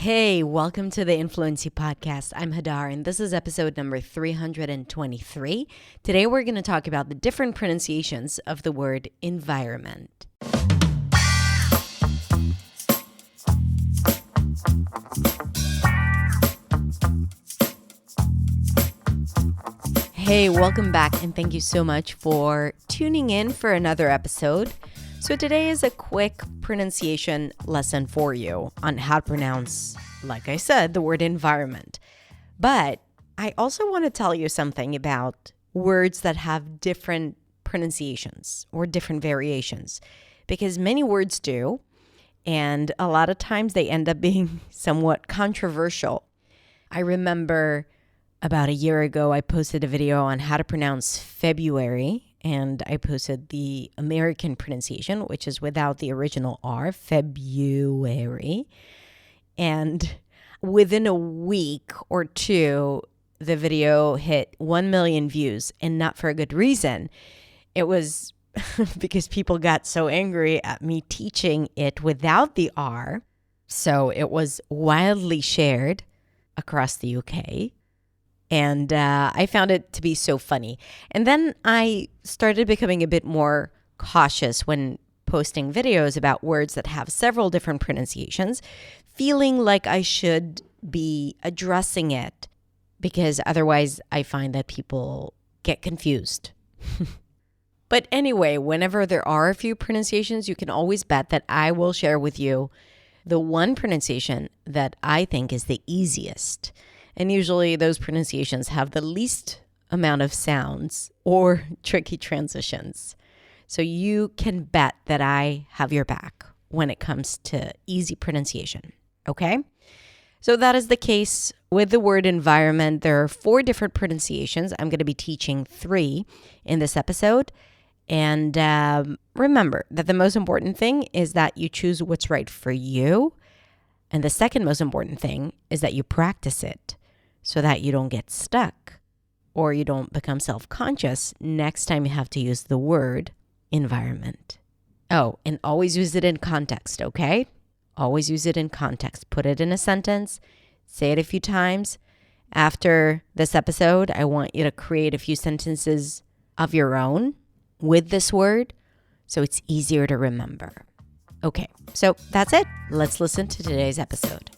Hey, welcome to the Influency Podcast. I'm Hadar, and this is episode number 323. Today, we're going to talk about the different pronunciations of the word environment. Hey, welcome back, and thank you so much for tuning in for another episode. So today is a quick pronunciation lesson for you on how to pronounce, like I said, the word environment. But I also want to tell you something about words that have different pronunciations or different variations, because many words do, and a lot of times they end up being somewhat controversial. I remember about a year ago, I posted a video on how to pronounce February. And I posted the American pronunciation, which is without the original R, February. And within a week or two, the video hit 1 million views, and not for a good reason. It was because people got so angry at me teaching it without the R. So it was wildly shared across the UK. And I found it to be so funny. And then I started becoming a bit more cautious when posting videos about words that have several different pronunciations, feeling like I should be addressing it, because otherwise I find that people get confused. But anyway, whenever there are a few pronunciations, you can always bet that I will share with you the one pronunciation that I think is the easiest. And usually those pronunciations have the least amount of sounds or tricky transitions. So you can bet that I have your back when it comes to easy pronunciation, okay? So that is the case with the word environment. There are 4 different pronunciations. I'm going to be teaching 3 in this episode. And remember that the most important thing is that you choose what's right for you. And the second most important thing is that you practice it, so that you don't get stuck or you don't become self-conscious next time you have to use the word environment. Oh, and always use it in context, okay? Always use it in context. Put it in a sentence. Say it a few times. After this episode, I want you to create a few sentences of your own with this word so it's easier to remember. Okay, so that's it. Let's listen to today's episode.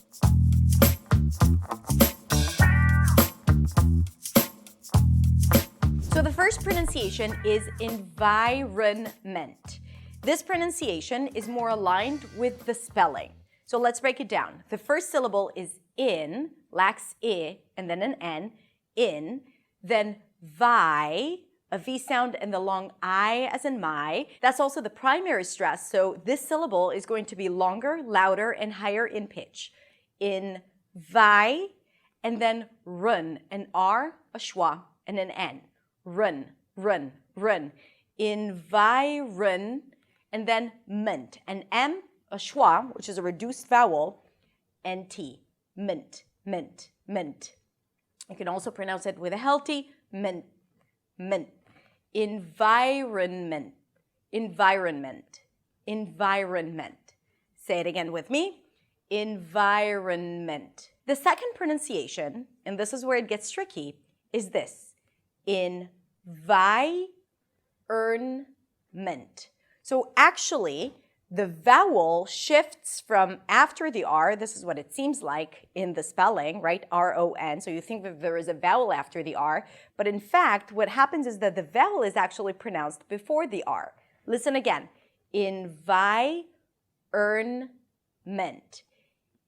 So the first pronunciation is environment. This pronunciation is more aligned with the spelling. So let's break it down. The first syllable is in, lacks I, and then an N, in. Then vi, a V sound and the long I as in my. That's also the primary stress. So this syllable is going to be longer, louder, and higher in pitch. In vi, and then run, an R, a schwa, and an N. Run, run, run. Environ, and then ment. An M, a schwa, which is a reduced vowel, and T. Mint, mint, mint. You can also pronounce it with a healthy mint, mint. Environment, environment, environment. Say it again with me. Environment. The second pronunciation, and this is where it gets tricky, is this. Environment. So actually, the vowel shifts from after the R. This is what it seems like in the spelling, right? R-O-N. So you think that there is a vowel after the R. But in fact, what happens is that the vowel is actually pronounced before the R. Listen again. Environment.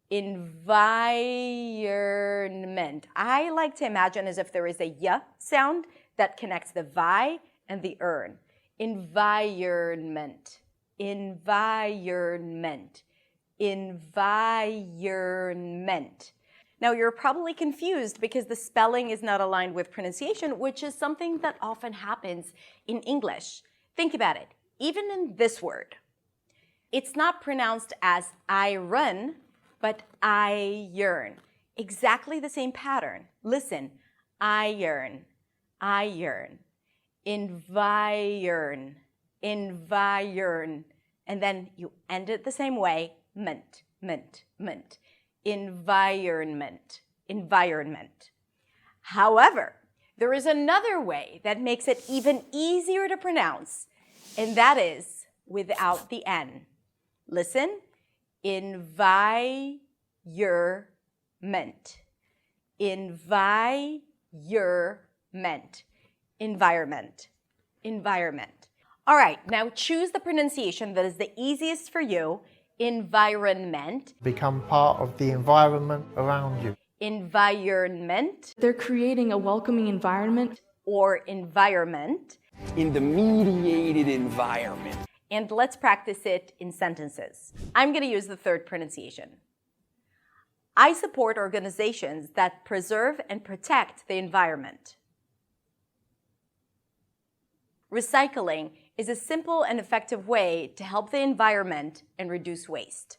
Environment. I like to imagine as if there is a y sound that connects the vi and the ern. Environment. Environment. Environment. Now you're probably confused because the spelling is not aligned with pronunciation, which is something that often happens in English. Think about it. Even in this word, it's not pronounced as I run, but I yearn. Exactly the same pattern. Listen, I yearn, I yearn. Environ, environ. And then you end it the same way, mint, mint, mint. environment, environment. However, there is another way that makes it even easier to pronounce, and that is without the N. Listen, environment, environment, environment, environment. All right, now choose the pronunciation that is the easiest for you. Environment. Become part of the environment around you. Environment. They're creating a welcoming environment. Or environment. In the mediated environment. And let's practice it in sentences. I'm going to use the third pronunciation. I support organizations that preserve and protect the environment. Recycling is a simple and effective way to help the environment and reduce waste.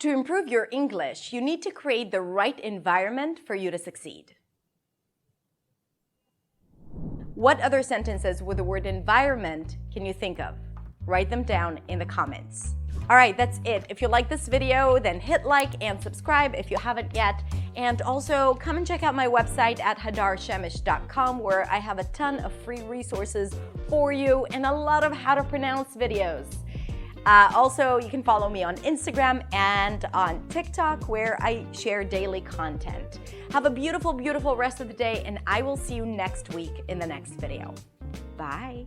To improve your English, you need to create the right environment for you to succeed. What other sentences with the word environment can you think of? Write them down in the comments. All right, that's it. If you like this video, then hit like and subscribe if you haven't yet. And also come and check out my website at hadarshamish.com, where I have a ton of free resources for you and a lot of how to pronounce videos. Also, you can follow me on Instagram and on TikTok, where I share daily content. Have a beautiful, beautiful rest of the day, and I will see you next week in the next video. Bye.